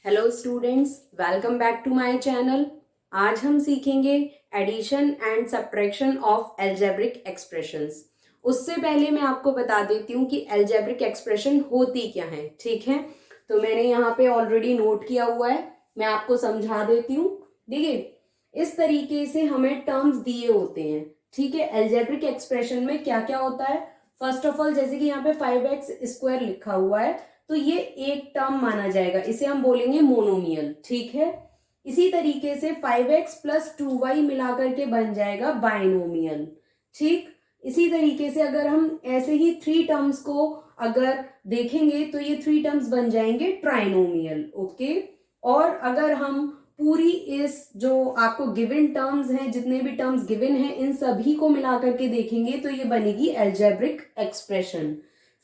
Hello students, welcome back to my channel. आज हम सीखेंगे addition and subtraction of algebraic expressions. उससे पहले मैं आपको बता देती हूँ कि अलजेब्रिक एक्सप्रेशन होती क्या है। ठीक है, तो मैंने यहाँ पे ऑलरेडी नोट किया हुआ है, मैं आपको समझा देती हूँ। देखिए, इस तरीके से हमें टर्म्स दिए होते हैं। ठीक है, अलजेब्रिक एक्सप्रेशन में क्या क्या होता है। फर्स्ट ऑफ ऑल, जैसे कि यहाँ पे 5x² लिखा हुआ है, तो ये एक टर्म माना जाएगा, इसे हम बोलेंगे मोनोमियल। ठीक है, इसी तरीके से 5x + 2y मिलाकर के बन जाएगा बाइनोमियल। ठीक, इसी तरीके से अगर हम ऐसे ही 3 टर्म्स को अगर देखेंगे तो ये 3 टर्म्स बन जाएंगे ट्राइनोमियल। ओके, और अगर हम पूरी इस जो आपको गिवन टर्म्स हैं, जितने भी टर्म्स गिवन हैं, इन सभी को मिलाकर के देखेंगे तो ये बनेगी algebraic expression.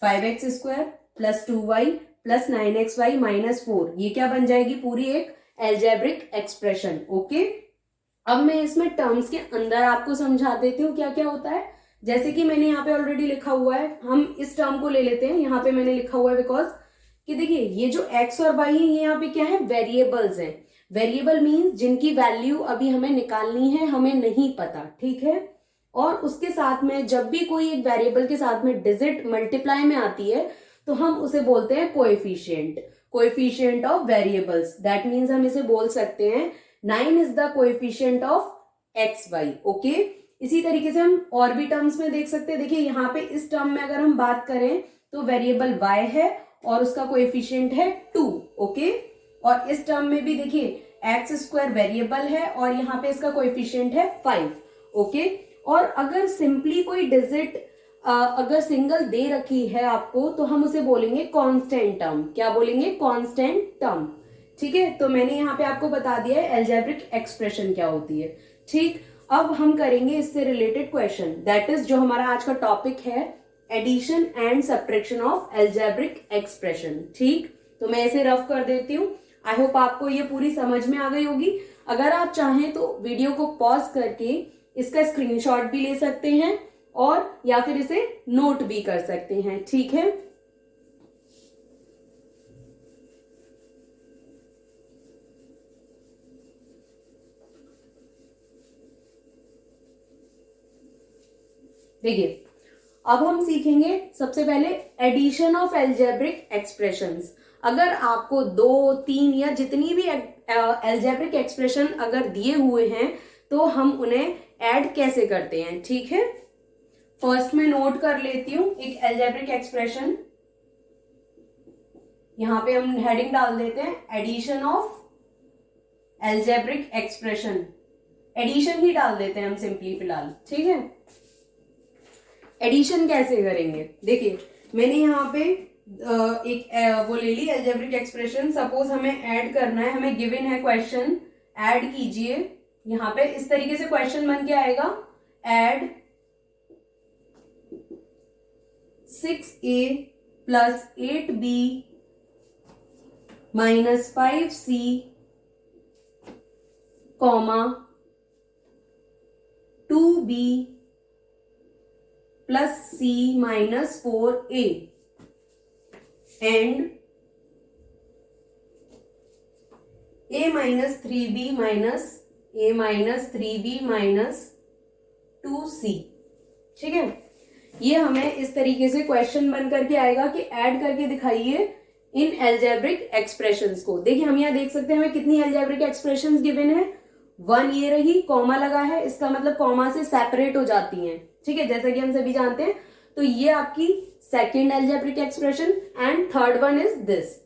5x² + 2y + 9xy - 4, ये क्या बन जाएगी? पूरी एक अलजेब्रिक एक्सप्रेशन। ओके, अब मैं इसमें टर्म्स के अंदर आपको समझा देती हूँ क्या क्या होता है। जैसे कि मैंने यहाँ पे ऑलरेडी लिखा हुआ है, हम इस टर्म को ले लेते हैं। यहाँ पे मैंने लिखा हुआ है बिकॉज कि देखिए, ये जो x और y है, ये यहाँ पे क्या है? वेरिएबल्स हैं। वेरिएबल मीन्स जिनकी वैल्यू अभी हमें निकालनी है, हमें नहीं पता। ठीक है, और उसके साथ में जब भी कोई एक वेरिएबल के साथ में डिजिट मल्टीप्लाई में आती है तो हम उसे बोलते हैं coefficient. Coefficient of variables, that means हम इसे बोल सकते हैं 9 is the coefficient of X Y. Okay, इसी तरीके से हम और भी टर्म्स में देख सकते हैं। देखिए, यहाँ पे इस टर्म में अगर हम बात करें तो वेरिएबल y है और उसका कोएफिशिएंट है 2। ओके, और इस टर्म में भी देखिए x² वेरिएबल है और यहाँ पे इसका कोएफिशिएंट है 5। ओके, और अगर सिंपली कोई डिजिट अगर सिंगल दे रखी है आपको तो हम उसे बोलेंगे कांस्टेंट टर्म। क्या बोलेंगे? Constant term. ठीक है, तो मैंने यहाँ पे आपको बता दिया है अलजेब्रिक एक्सप्रेशन क्या होती है। ठीक, अब हम करेंगे इससे रिलेटेड क्वेश्चन, दैट इज जो हमारा आज का टॉपिक है, addition and subtraction of algebraic expression. ठीक, तो मैं इसे रफ कर देती हूँ। आई होप आपको ये पूरी समझ में आ गई होगी। अगर आप चाहें तो वीडियो को पॉज करके इसका स्क्रीनशॉट भी ले सकते हैं और या फिर इसे नोट भी कर सकते हैं। ठीक है, देखिए, अब हम सीखेंगे सबसे पहले एडिशन ऑफ अलजेब्रिक एक्सप्रेशंस। अगर आपको 2, 3 या जितनी भी अलजेब्रिक एक्सप्रेशन अगर दिए हुए हैं तो हम उन्हें ऐड कैसे करते हैं। ठीक है, फर्स्ट में नोट कर लेती हूं एक अलजेब्रिक एक्सप्रेशन। यहां पे हम हेडिंग डाल देते हैं addition of algebraic expression. Addition ही डाल देते हैं हम सिंपली फिलहाल। ठीक है, एडिशन कैसे करेंगे? देखिए, मैंने यहाँ पे एक वो ले ली अलजेब्रिक एक्सप्रेशन। सपोज हमें ऐड करना है, हमें गिवन है क्वेश्चन, ऐड कीजिए। यहाँ पे इस तरीके से क्वेश्चन बन के आएगा, add 6a + 8b - 5c, 2b + c - 4a and a - 3b - 3b - 2c। ठीक है, ये हमें इस तरीके से क्वेश्चन बन करके आएगा कि ऐड करके दिखाइए इन अलजेब्रिक एक्सप्रेशंस को। देखिए, हम यहाँ देख सकते हैं हमें कितनी अलजेब्रिक एक्सप्रेशंस गिवन है। 1 ये रही, कॉमा लगा है, इसका मतलब कॉमा से सेपरेट हो जाती हैं। ठीक है, जैसा कि हम सभी जानते हैं। तो ये आपकी second algebraic expression and third one is this.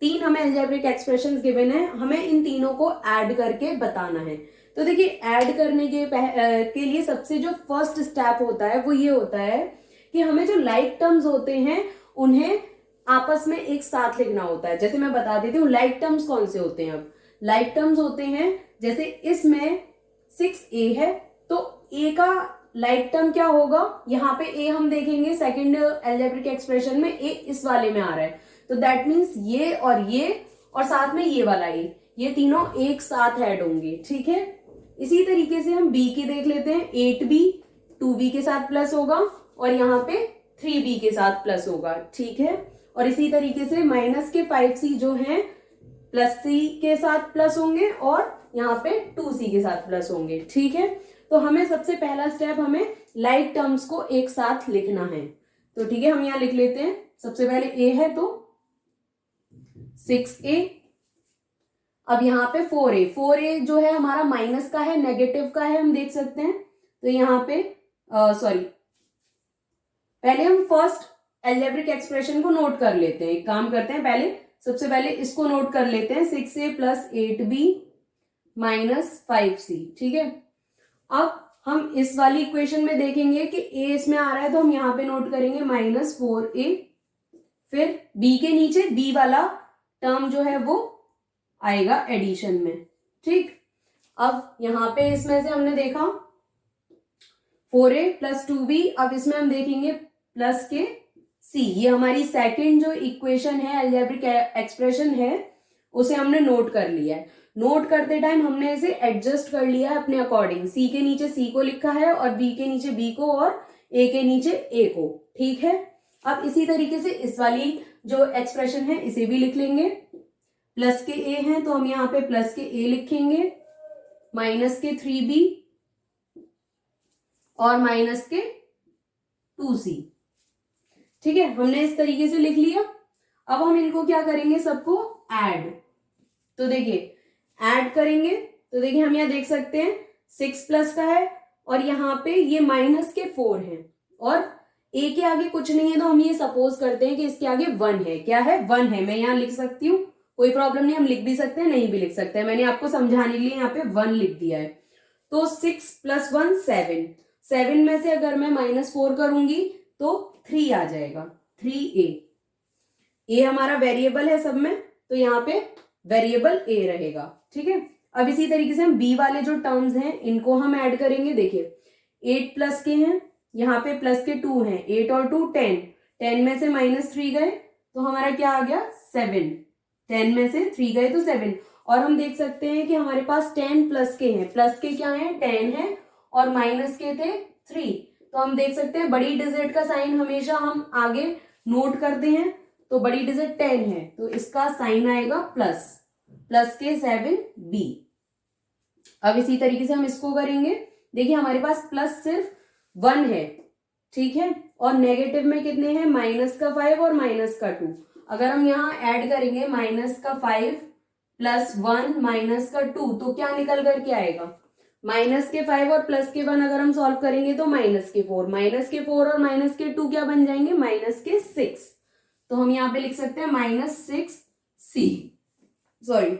3 हमें अलजेब्रिक एक्सप्रेशंस गिवन है, हमें इन तीनों को ऐड करके बताना है। तो देखिए, ऐड करने के लिए सबसे जो फर्स्ट स्टेप होता है वो ये होता है कि हमें जो लाइक टर्म्स होते हैं उन्हें आपस में एक साथ लिखना होता है। जैसे मैं बता देती हूँ लाइक टर्म्स कौन से होते हैं। अब लाइक टर्म्स होते हैं, जैसे इसमें 6a है तो a का लाइक टर्म क्या होगा? यहाँ पे a हम देखेंगे सेकेंड अलजेब्रिक एक्सप्रेशन में a इस वाले में आ रहा है, तो दैट मीन्स ये और साथ में ये वाला a, ये तीनों एक साथ ऐड होंगे। ठीक है, इसी तरीके से हम b की देख लेते हैं। 8b 2b के साथ प्लस होगा और यहाँ पे 3b के साथ प्लस होगा। ठीक है, और इसी तरीके से -5c जो है प्लस सी के साथ प्लस होंगे और यहाँ पे 2c के साथ प्लस होंगे। ठीक है, तो हमें सबसे पहला स्टेप हमें लाइक टर्म्स को एक साथ लिखना है। तो ठीक है, हम यहाँ लिख लेते हैं। सबसे पहले a है तो 6a, अब यहाँ पे 4a जो है हमारा माइनस का है, नेगेटिव का है, हम देख सकते हैं। तो यहाँ पे सॉरी, पहले हम फर्स्ट अलजेब्रिक एक्सप्रेशन को नोट कर लेते हैं। एक काम करते हैं, पहले सबसे पहले इसको नोट कर लेते हैं, 6a plus 8b minus 5c। ठीक है, अब हम इस वाली इक्वेशन में देखेंगे कि a इसमें आ रहा है तो हम यहाँ पे नोट करेंगे माइनस 4a, फिर b के नीचे b वाला टर्म जो है वो आएगा एडिशन में। ठीक, अब यहाँ पे इसमें से हमने देखा 4a प्लस 2b, अब इसमें हम देखेंगे प्लस के c। ये हमारी सेकंड जो इक्वेशन है, अलजेब्रिक एक्सप्रेशन है, उसे हमने नोट कर लिया है। नोट करते टाइम हमने इसे एडजस्ट कर लिया है अपने अकॉर्डिंग। c के नीचे c को लिखा है और b के नीचे b को और a के नीचे a को। ठीक है, अब इसी तरीके से इस वाली जो एक्सप्रेशन है इसे भी लिख लेंगे। प्लस के a हैं तो हम यहाँ पे प्लस के a लिखेंगे, माइनस के 3b और माइनस के 2c। ठीक है, हमने इस तरीके से लिख लिया। अब हम इनको क्या करेंगे, सबको ऐड। तो देखिए ऐड करेंगे तो देखिए हम यहाँ देख सकते हैं 6 प्लस का है और यहाँ पे ये माइनस के 4 हैं और a के आगे कुछ नहीं है, तो हम ये सपोज करते हैं कि इसके आगे 1 है। क्या है, 1 है। मैं यहाँ लिख सकती हूँ, कोई प्रॉब्लम नहीं, हम लिख भी सकते हैं, नहीं भी लिख सकते हैं। मैंने आपको समझाने के लिए यहाँ पे 1 लिख दिया है। तो 6 प्लस 1 7, 7 में से अगर मैं माइनस 4 करूंगी तो 3 आ जाएगा, 3a। a हमारा वेरिएबल है सब में, तो यहाँ पे वेरिएबल a रहेगा। ठीक है, अब इसी तरीके से हम b वाले जो टर्म्स हैं इनको हम ऐड करेंगे। देखिए 8 प्लस के हैं, यहाँ पे प्लस के 2 हैं, 8 और 2 10, 10 में से माइनस 3 गए तो हमारा क्या आ गया 7, 10 में से 3 गए तो 7। और हम देख सकते हैं कि हमारे पास 10 प्लस के हैं, प्लस के क्या है 10 है और माइनस के थे 3। तो हम देख सकते हैं बड़ी डिजिट का साइन हमेशा हम आगे नोट करते हैं, तो बड़ी डिजिट 10 है तो इसका साइन आएगा प्लस, प्लस के 7b। अब इसी तरीके से हम इसको करेंगे। देखिए हमारे पास प्लस सिर्फ 1 है, ठीक है, और नेगेटिव में कितने हैं, माइनस का 5 और माइनस का 2। अगर हम यहाँ ऐड करेंगे माइनस का 5 प्लस 1 माइनस का 2 तो क्या निकल करके आएगा, माइनस के 5 और प्लस के 1 अगर हम सॉल्व करेंगे तो माइनस के 4, माइनस के 4 और माइनस के 2 क्या बन जाएंगे, माइनस के 6। तो हम यहाँ पे लिख सकते हैं माइनस 6c, सॉरी।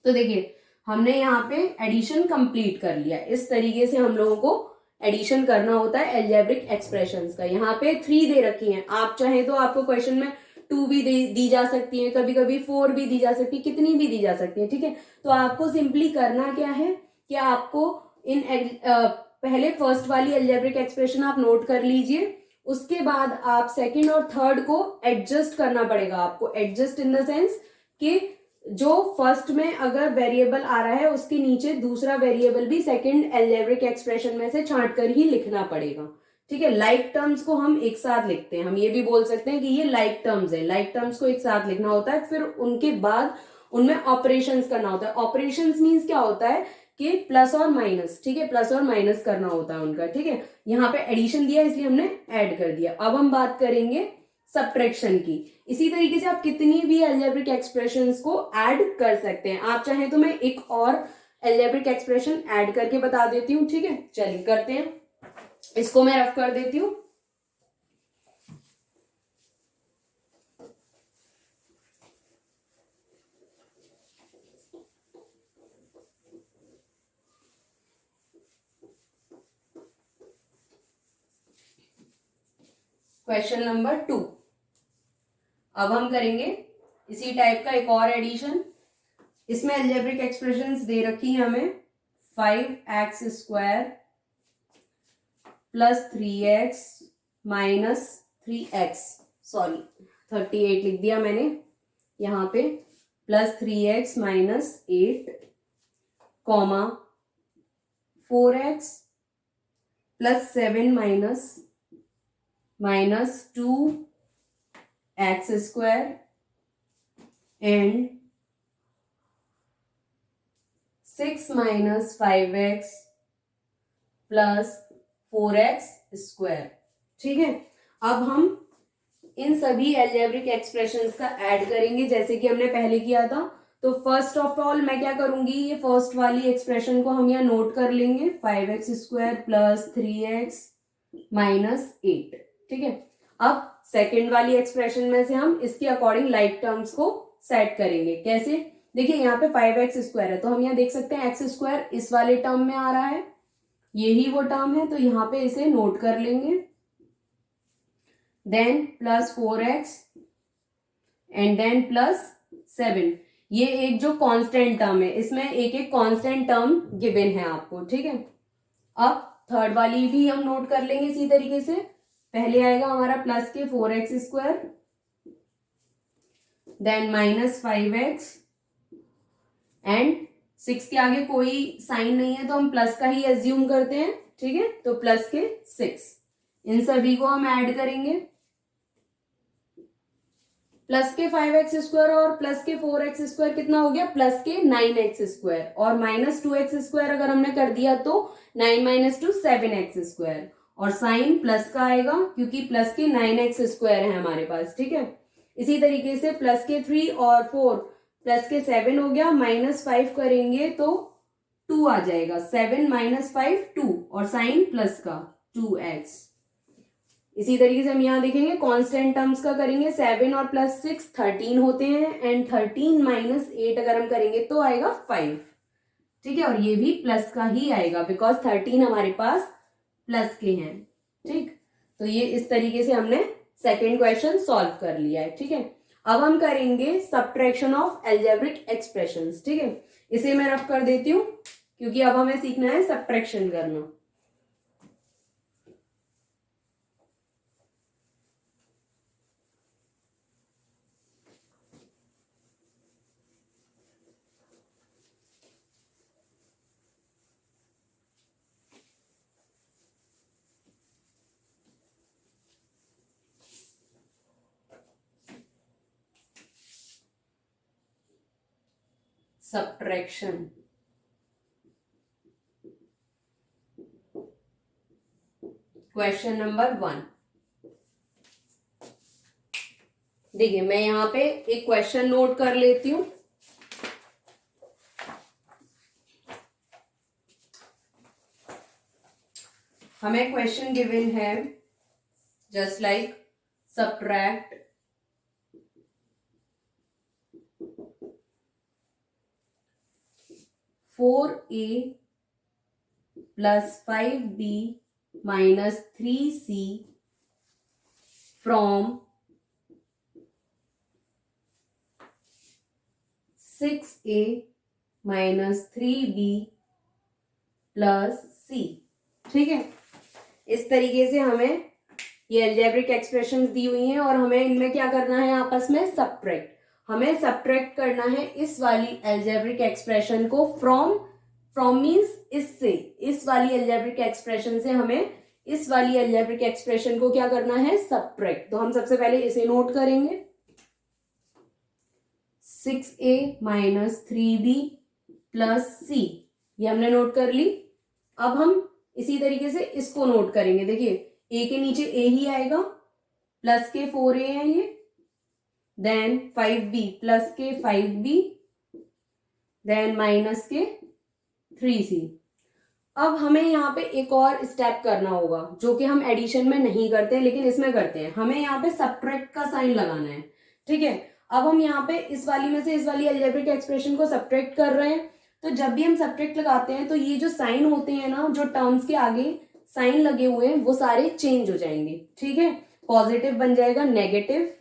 तो देखिए हमने यहाँ पे एडिशन कंप्लीट कर लिया। इस तरीके से हम लोगों को एडिशन करना होता है अलजेब्रिक एक्सप्रेशंस का। यहाँ पे 3 दे रखी हैं, आप चाहें तो आपको क्वेश्चन में 2 भी दी जा सकती है, कभी कभी 4 भी दी जा सकती है, कितनी भी दी जा सकती है। ठीक है, तो आपको सिंपली करना क्या है कि आपको इन पहले फर्स्ट वाली अलजेब्रिक एक्सप्रेशन आप नोट कर लीजिए, उसके बाद आप सेकंड और थर्ड को एडजस्ट करना पड़ेगा आपको। एडजस्ट इन द सेंस कि जो फर्स्ट में अगर वेरिएबल आ रहा है उसके नीचे दूसरा वेरिएबल भी सेकंड अलजेब्रिक एक्सप्रेशन में से छांट कर ही लिखना पड़ेगा। ठीक है, लाइक टर्म्स को हम एक साथ लिखते हैं, हम ये भी बोल सकते हैं कि ये लाइक टर्म्स है। लाइक टर्म्स को एक साथ लिखना होता है, फिर उनके बाद उनमें ऑपरेशंस करना होता है। ऑपरेशंस मीन्स क्या होता है कि प्लस और माइनस, ठीक है, प्लस और माइनस करना होता है उनका। ठीक है, यहाँ पे एडिशन दिया इसलिए हमने ऐड कर दिया। अब हम बात करेंगे सब्ट्रैक्शन की। इसी तरीके से आप कितनी भी अलजेब्रिक एक्सप्रेशंस को ऐड कर सकते हैं। आप चाहें तो मैं एक और अलजेब्रिक एक्सप्रेशन ऐड करके बता देती हूँ। ठीक है, चलिए करते हैं, इसको मैं रफ कर देती हूँ। Question number 2। अब हम करेंगे इसी टाइप का एक और एडिशन। इसमें अलजेब्रिक एक्सप्रेशंस दे रखी है हमें 5x square plus 3x minus 3x, sorry 38 लिख दिया मैंने यहाँ पे, plus 3x minus 8 comma 4x plus 7 minus 2x square and 6 minus 5x plus 4x square. ठीक है, अब हम इन सभी अलजेब्रिक एक्सप्रेशंस का ऐड करेंगे जैसे कि हमने पहले किया था। तो फर्स्ट ऑफ ऑल मैं क्या करूंगी, ये फर्स्ट वाली एक्सप्रेशन को हम यहाँ नोट कर लेंगे, 5x square plus 3x minus 8। ठीक है, अब सेकेंड वाली एक्सप्रेशन में से हम इसके अकॉर्डिंग लाइक टर्म्स को सेट करेंगे। कैसे, देखिए यहाँ पे 5x स्क्वायर है तो हम यहाँ देख सकते हैं एक्स स्क्वायर इस वाले टर्म में आ रहा है, यही वो टर्म है, तो यहाँ पे इसे नोट कर लेंगे। Then plus 4x and then plus 7। ये एक जो कांस्टेंट टर्म है, इसमें एक एक कांस्टेंट टर्म गिवन है आपको। ठीक है, अब थर्ड वाली भी हम नोट कर लेंगे इसी तरीके से। पहले आएगा हमारा प्लस के 4x square, then minus 5x and 6 के आगे कोई साइन नहीं है तो हम प्लस का ही एज्यूम करते हैं। ठीक है, तो प्लस के 6, इन सभी को हम ऐड करेंगे। प्लस के 5x स्क्वायर और प्लस के 4x स्क्वायर कितना हो गया, प्लस के 9x स्क्वायर, और माइनस 2x स्क्वायर अगर हमने कर दिया तो 9 माइनस 2 7x स्क्वायर, और साइन प्लस का आएगा क्योंकि प्लस के 9x स्क्वायर है हमारे पास। ठीक है, इसी तरीके से प्लस के 3 और 4 प्लस के 7 हो गया, माइनस 5 करेंगे तो 2 आ जाएगा, 7 माइनस 5 2, और साइन प्लस का 2x। इसी तरीके से हम यहाँ देखेंगे कांस्टेंट टर्म्स का करेंगे, 7 और प्लस 6 13 होते हैं, एंड 13 माइनस 8 अगर हम करेंगे तो आएगा 5। ठीक है, और ये भी प्लस का ही आएगा बिकॉज 13 हमारे पास प्लस के हैं। ठीक, तो ये इस तरीके से हमने सेकेंड क्वेश्चन सॉल्व कर लिया है। ठीक है, अब हम करेंगे सब्ट्रैक्शन ऑफ अलजेब्रिक एक्सप्रेशंस। ठीक है, इसे मैं रफ कर देती हूँ क्योंकि अब हमें सीखना है सब्ट्रैक्शन करना। Subtraction, question number 1। देखिए मैं यहां पे एक क्वेश्चन नोट कर लेती हूं। हमें क्वेश्चन गिवन है just like subtract 4a plus 5b minus 3c from 6a minus 3b plus c। ठीक है, इस तरीके से हमें ये अलजेब्रिक एक्सप्रेशंस दी हुई हैं और हमें इनमें क्या करना है, आपस में सब्ट्रैक्ट। हमें सब्ट्रैक्ट करना है इस वाली अलजेब्रिक एक्सप्रेशन को फ्रॉम मीन्स इससे, इस वाली अलजेब्रिक एक्सप्रेशन से हमें इस वाली अलजेब्रिक एक्सप्रेशन को क्या करना है, सब्ट्रैक्ट। तो हम सबसे पहले इसे नोट करेंगे, 6a minus 3b plus c, ये हमने नोट कर ली। अब हम इसी तरीके से इसको नोट करेंगे। देखिए a के नीचे a ही आएगा, प्लस के 4a है ये, देन 5b प्लस के 5b, देन माइनस के 3c। अब हमें यहाँ पे एक और स्टेप करना होगा जो कि हम एडिशन में नहीं करते हैं लेकिन इसमें करते हैं। हमें यहाँ पे सब्ट्रैक्ट का साइन लगाना है। ठीक है, अब हम यहाँ पे इस वाली में से इस वाली अलजेब्रिक एक्सप्रेशन को सब्ट्रैक्ट कर रहे हैं, तो जब भी हम सब्ट्रैक्ट लगाते हैं तो ये जो साइन होते हैं ना, जो टर्म्स के आगे साइन लगे हुए हैं वो सारे चेंज हो जाएंगे। ठीक है, पॉजिटिव बन जाएगा नेगेटिव,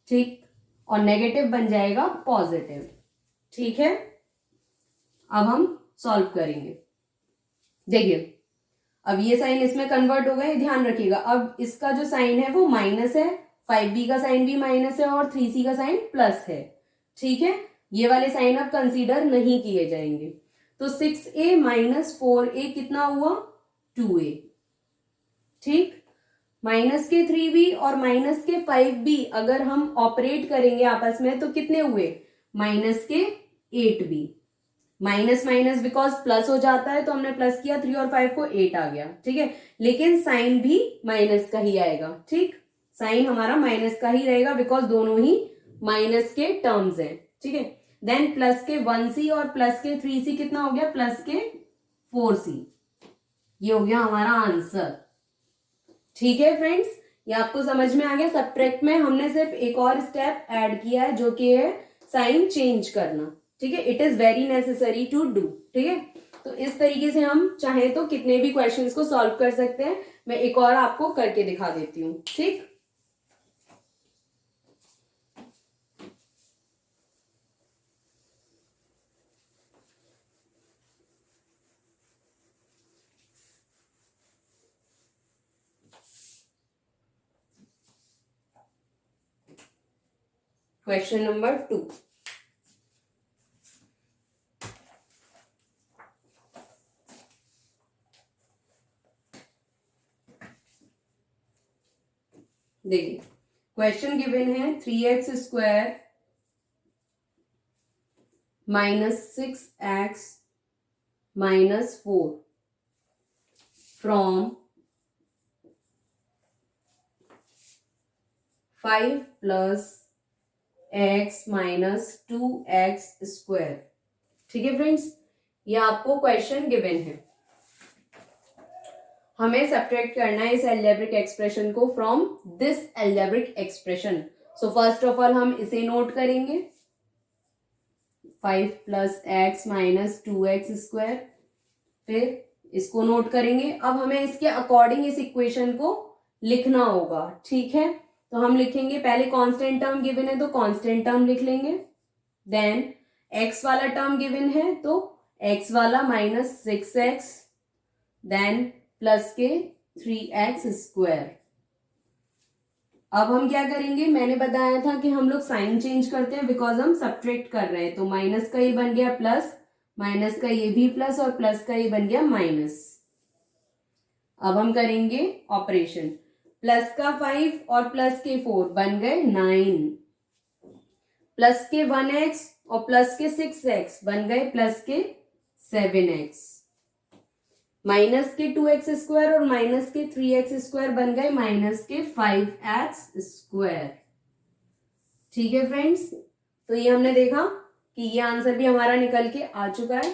ठीक, और नेगेटिव बन जाएगा पॉजिटिव। ठीक है, अब हम सॉल्व करेंगे। देखिए अब ये साइन इसमें कन्वर्ट हो गए, ध्यान रखिएगा। अब इसका जो साइन है वो माइनस है, 5b का साइन भी माइनस है और 3c का साइन प्लस है। ठीक है, ये वाले साइन अब कंसीडर नहीं किए जाएंगे। तो 6a माइनस 4a कितना हुआ, 2a। ठीक, माइनस के 3b और माइनस के 5b अगर हम ऑपरेट करेंगे आपस में तो कितने हुए, माइनस के 8b। Minus minus because plus हो जाता है, तो हमने प्लस किया, 3 और 5 को 8 आ गया, ठीक है। लेकिन साइन भी माइनस का ही आएगा, ठीक, साइन हमारा माइनस का ही रहेगा बिकॉज दोनों ही माइनस के टर्म्स हैं, ठीक है। देन प्लस के 1c और प्लस के 3c कितना हो गया, प्लस के 4c, ये हो गया हमारा आंसर, ठीक है फ्रेंड्स। ये आपको समझ में आ गया। सब्ट्रैक्ट में हमने सिर्फ एक और स्टेप ऐड किया है जो कि है साइन चेंज करना, ठीक है। It is very necessary to do, ठीक है। तो इस तरीके से हम चाहे तो कितने भी क्वेश्चंस को सॉल्व कर सकते हैं। मैं एक और आपको करके दिखा देती हूँ, ठीक। क्वेश्चन नंबर 2, देखिए क्वेश्चन गिवन है 3x square -6x -4 from 5 + x - 2x square, ठीक है फ्रेंड्स। ये आपको क्वेश्चन गिवन है, हमें सब्ट्रैक्ट करना है इस अलजेब्रिक एक्सप्रेशन को from this algebraic expression. So first of all हम इसे नोट करेंगे, 5 + x - 2x स्क्वायर, फिर इसको नोट करेंगे। अब हमें इसके अकॉर्डिंग इस इक्वेशन को लिखना होगा, ठीक है। तो हम लिखेंगे, पहले कांस्टेंट टर्म गिवन है तो कांस्टेंट टर्म लिख लेंगे, देन x वाला टर्म गिवन है तो x वाला -6x, देन प्लस के 3x स्क्वायर। अब हम क्या करेंगे, मैंने बताया था कि हम लोग साइन चेंज करते हैं बिकॉज हम सब्ट्रैक्ट कर रहे हैं, तो माइनस का ये बन गया प्लस, माइनस का ये भी प्लस और प्लस का ये बन गया माइनस। अब हम करेंगे ऑपरेशन, प्लस का 5 और प्लस के 4 बन गए 9, प्लस के 1x और प्लस के 6x बन गए प्लस के 7x, माइनस के 2x स्क्वायर और माइनस के 3x स्क्वायर बन गए माइनस के 5x स्क्वायर, ठीक है फ्रेंड्स। तो ये हमने देखा कि ये आंसर भी हमारा निकल के आ चुका है।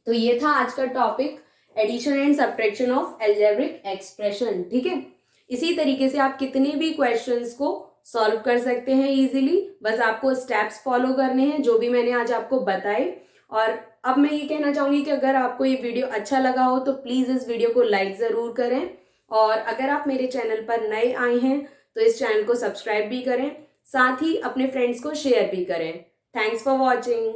तो ये था आज का topic, addition and subtraction of algebraic expression, ठीक है। इसी तरीके से आप कितने भी क्वेश्चंस को सॉल्व कर सकते हैं इजीली, बस आपको स्टेप्स फॉलो करने हैं जो भी मैंने आज आपको बताए। और अब मैं ये कहना चाहूंगी कि अगर आपको ये वीडियो अच्छा लगा हो तो प्लीज इस वीडियो को लाइक जरूर करें, और अगर आप मेरे चैनल पर नए आए हैं तो इस चैनल को सब्सक्राइब भी करें, साथ ही अपने फ्रेंड्स को शेयर भी करें। Thanks for watching.